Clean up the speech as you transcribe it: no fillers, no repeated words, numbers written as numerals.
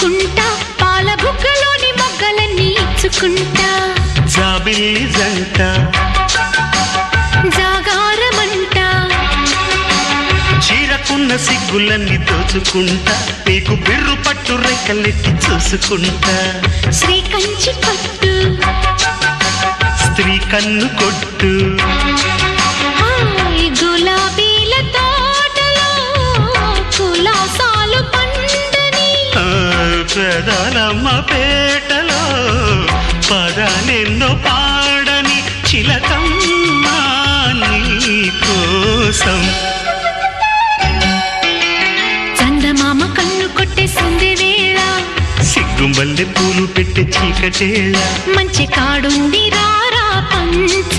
పంచుకుంటా పాల బుగ్గలోని మొగ్గలన్నీ ఇచ్చుకుంటా జాబిల్లి జంట జాగారమంట చీరకున్న సిగ్గులన్నీ దోచుకుంటా నీకు బిర్రు పట్టు రెక్కలెట్టి చూసుకుంటా శ్రీ కంచి పట్టు స్త్రీ కన్ను కొట్టు గులాబీల తోటలో కులాసాలు పండని పెదాలమ్మ పేటలో పదాలెన్నో పాడని చిలకమ్మ నీ కోసం చందమామ కన్ను కొట్టేసింది వేళ సిగ్గుంబల్లె పూలు పెట్టి చీకటేళ మంచి కాడుంది రారా పంచ